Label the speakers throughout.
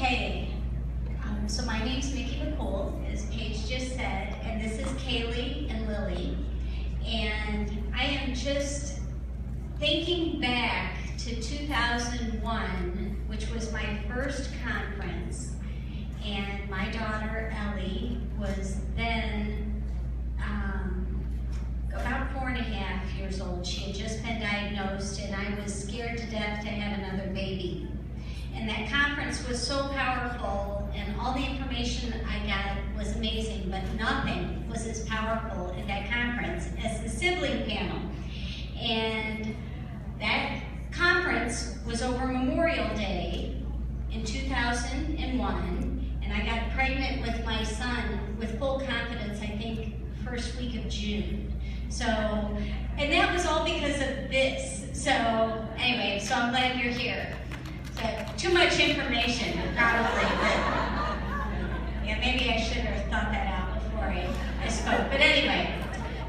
Speaker 1: Okay, so my name's Mickey McCool, as Paige just said, and this is Kaylee and Lily. And I am just thinking back to 2001, which was my first conference, and my daughter Ellie was then about 4.5 years old. She had just been diagnosed, and I was scared to death to have another baby. And that conference was so powerful, and all the information I got was amazing, but nothing was as powerful at that conference as the Sibling Panel. And that conference was over Memorial Day in 2001, and I got pregnant with my son with full confidence, I think, first week of June. So, and that was all because of this. So, anyway, so I'm glad you're here. So, too much information, probably. Yeah, maybe I should have thought that out before I spoke. But anyway,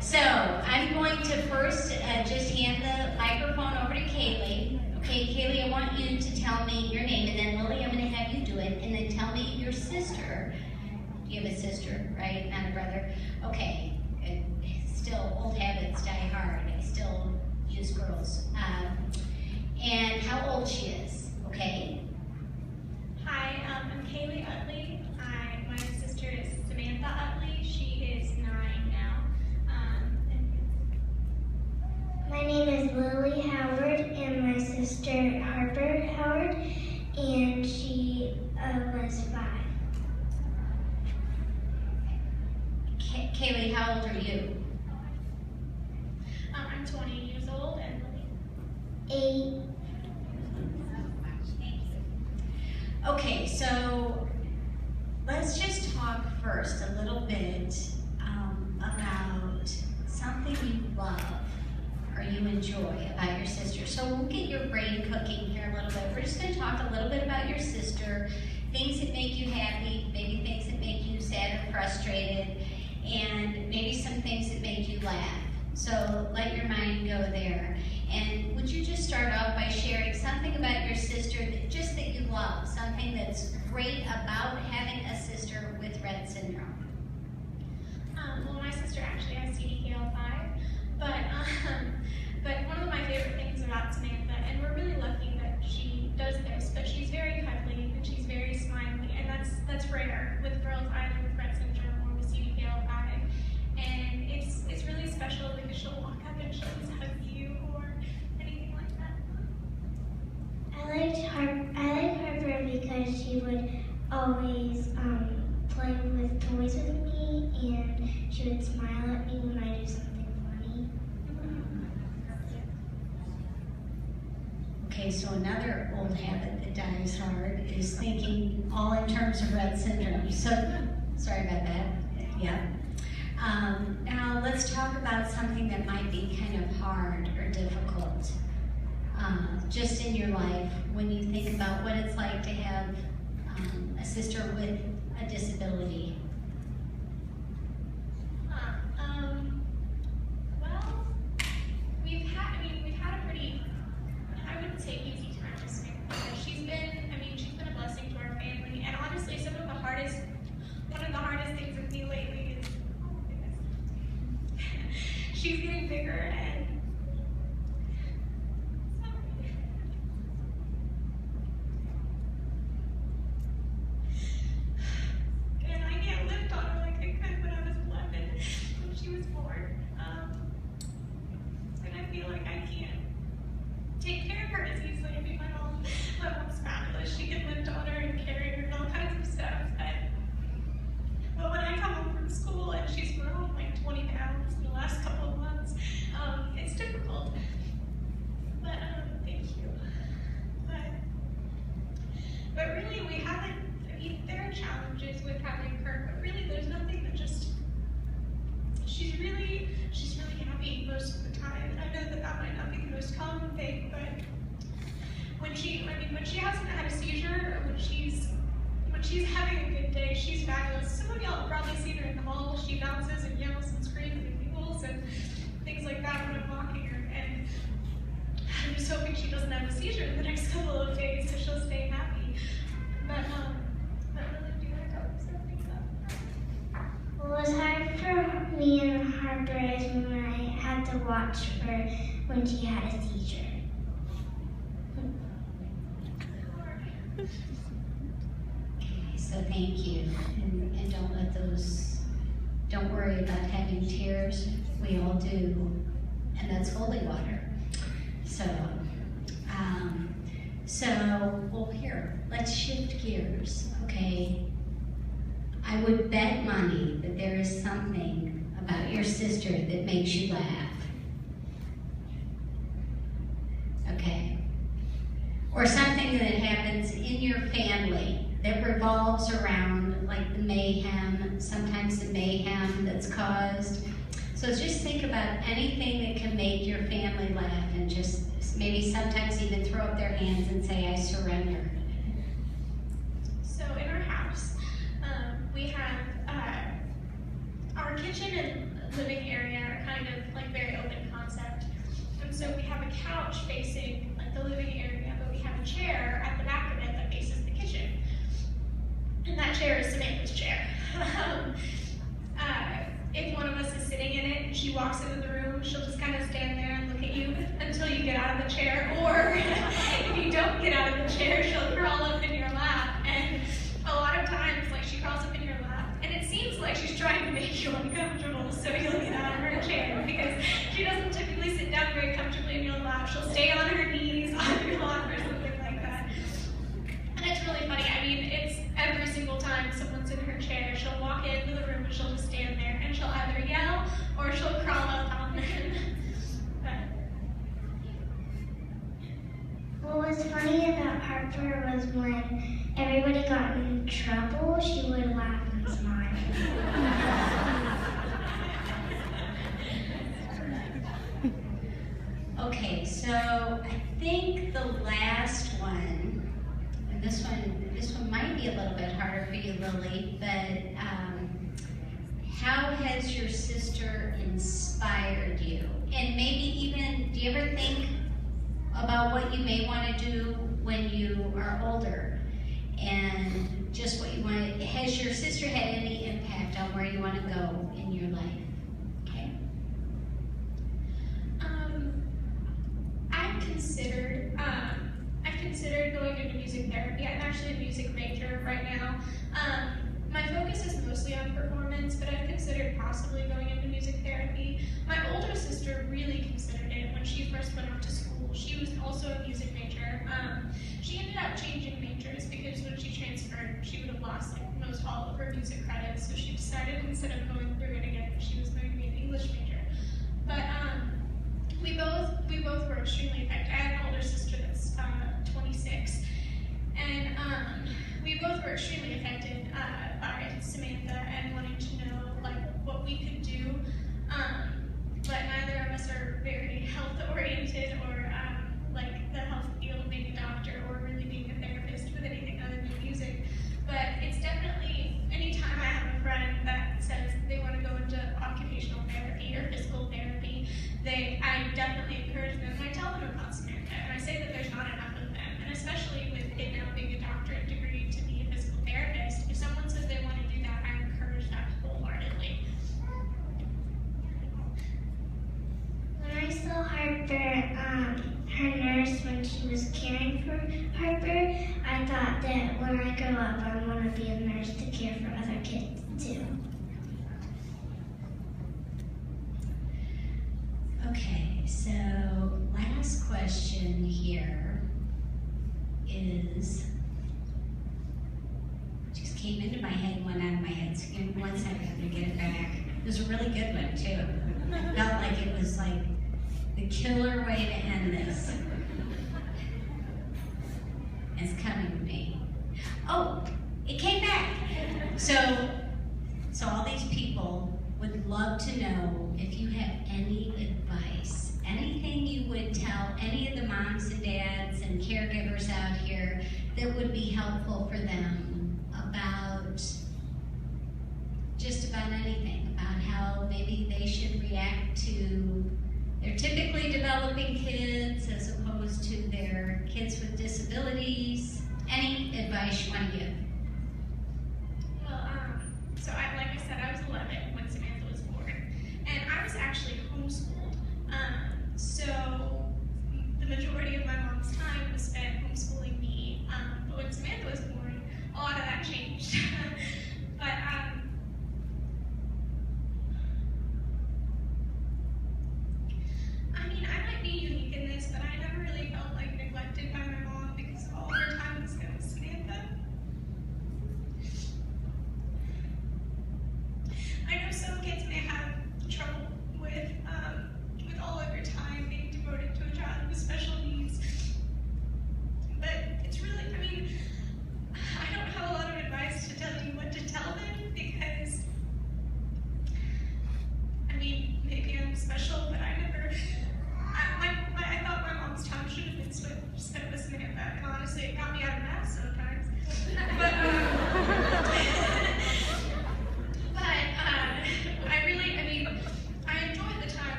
Speaker 1: so I'm going to first just hand the microphone over to Kaylee. Okay, Kaylee, I want you to tell me your name, and then Lily, I'm going to have you do it, and then tell me your sister. You have a sister, right? Not a brother? Okay. Still, old habits die hard. I still use girls. And how old she is, okay?
Speaker 2: Hi, I'm Kaylee Utley. My sister is Samantha Utley. She is 9 now.
Speaker 3: My name is Lily Howard, and my sister Harper Howard, and she was 5.
Speaker 1: Kaylee, how old are you?
Speaker 2: I'm 20 years old, and Lily?
Speaker 3: 8.
Speaker 1: Okay, so let's just talk first a little bit about something you love or you enjoy about your sister. So we'll get your brain cooking here a little bit. We're just going to talk a little bit about your sister, things that make you happy, maybe things that make you sad or frustrated, and maybe some things that make you laugh. So let your mind go there. And would you just start off by sharing something about your sister that you love, something that's great about having a sister with Rett syndrome?
Speaker 2: Well, my sister actually has CDKL5, but one of my favorite things about Samantha, and we're really lucky that she does this, but she's very cuddly and she's very smiley, and that's rare with girls either with Rett syndrome or with CDKL5. And it's really special because she'll walk up and she'll just hug you or anything like that.
Speaker 3: I liked Harper because she would always play with toys with me, and she would smile at me when I do something funny.
Speaker 1: Okay, so another old habit that dies hard is thinking all in terms of Rett syndrome. So, sorry about that. Yeah. Now let's talk about something that might be kind of hard or difficult just in your life when you think about what it's like to have a sister with a disability.
Speaker 2: Well, we've had a pretty, I wouldn't say easy time with Samantha, but she's been a blessing to our family, and honestly, one of the hardest things with me lately is, oh my goodness, she's getting bigger, and I can't lift on her like I could when I was 11, when she was born. And I feel like I can't take care of her as easily. I mean, my mom's fabulous. She can lift on her and carry her and all kinds of stuff. But when I come home from school and she's grown like 20 pounds in the last couple of months, it's difficult. But thank you. But really, we haven't. I mean, there are challenges with having her, but really, there's nothing that just. She's really happy most of the time. And I know that might not be the most common thing, but when she hasn't had a seizure, or when she's having a good day, she's fabulous. Some of y'all have probably seen her in the hall. She bounces and yells and screams and giggles and things like that when I'm walking her. And I'm just hoping she doesn't have a seizure in the next couple of days, so she'll stay happy. But
Speaker 3: watch for when she had a seizure.
Speaker 1: Okay, so thank you. And don't let those, don't worry about having tears. We all do. And that's holy water. Well, here, let's shift gears, okay? I would bet money that there is something about your sister that makes you laugh. Okay? Or something that happens in your family that revolves around like the mayhem, sometimes the mayhem that's caused. So just think about anything that can make your family laugh and just maybe sometimes even throw up their hands and say, I surrender.
Speaker 2: So in our house, we have our kitchen and living area are kind of like very open concept. And so we have a couch facing like the living area, but we have a chair at the back of it that faces the kitchen. And that chair is Samantha's chair. If one of us is sitting in it and she walks into the room, she'll just kind of stand there and look at you until you get out of the chair. Or if you don't get out of the chair, she'll crawl up in your lap. And a lot of times, like she crawls up in your lap, and it seems like she's trying to make you uncomfortable so you'll get out of her chair because she doesn't typically sit down very comfortably in your lap. She'll stay on her knees on your lap or something like that. And it's really funny. I mean, it's every single time someone's in her chair, she'll walk into the room and she'll just stand there and she'll either yell or she'll crawl up on them.
Speaker 3: What was funny about Harper was when everybody got in trouble, she would laugh and smile.
Speaker 1: Okay, so I think the last one, and this one might be a little bit harder for you, Lily, but how has your sister inspired you? And maybe even, do you ever think about what you may want to do when you are older? And just what you want to, has your sister had any impact on where you want to go in your life? Okay.
Speaker 2: I've considered going into music therapy. I'm actually a music major right now. My focus is mostly on performance, but I've considered possibly going into music therapy. My older sister really considered it when she first went off to school. She was also a music major. She ended up changing majors because when she transferred, she would have lost like most all of her music credits. So she decided instead of going through it again, she was going to be an English major. But we both were extremely affected. I have an older sister that's 26, and we both were extremely affected by Samantha and wanting to know like what we could do. But neither of us are very health oriented or like the health field, being a doctor or really being a therapist with anything other than music. But it's definitely, anytime I have a friend that says they want to go into occupational therapy or physical therapy, I definitely encourage them, and I tell them about Samantha, and I say that there's not enough of them, and especially with it now being a doctorate degree to be a physical therapist, if someone says they want to do that, I encourage that wholeheartedly.
Speaker 3: When I saw Harper, her nurse, when she was caring for Harper, I thought that when I grow up, I want to be a nurse to care for other kids too.
Speaker 1: Okay, so last question here is, just came into my head, went out of my head, so give me 1 second to get it back. It was a really good one too. Felt like it was like the killer way to end this. It's coming to me. Oh, it came back. So all these people would love to know if you have any advice, anything you would tell any of the moms and dads and caregivers out here that would be helpful for them about just about anything, about how maybe they should react to their typically developing kids as opposed to their kids with disabilities. Any advice you want to give?
Speaker 2: Well, so like I said, I was 11 when Samantha was born, and I was actually homeschooled.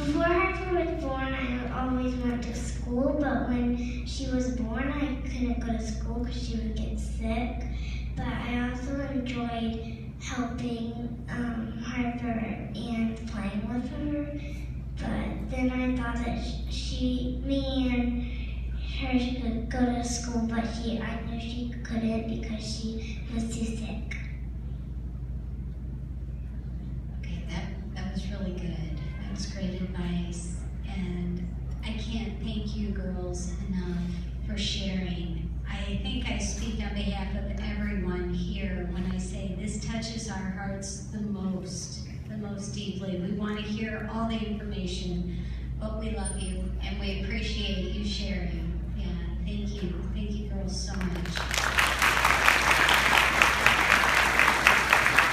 Speaker 3: Before Harper was born, I always went to school, but when she was born, I couldn't go to school because she would get sick. But I also enjoyed helping Harper and playing with her. But then I thought that me and her could go to school, but I knew she couldn't because she was too sick.
Speaker 1: Okay, that was really good. That was great advice. And I can't thank you girls enough for sharing. I think I speak on behalf of everyone here when I say this touches our hearts the most deeply. We want to hear all the information, but we love you and we appreciate you sharing. Yeah, thank you. Thank you girls so much.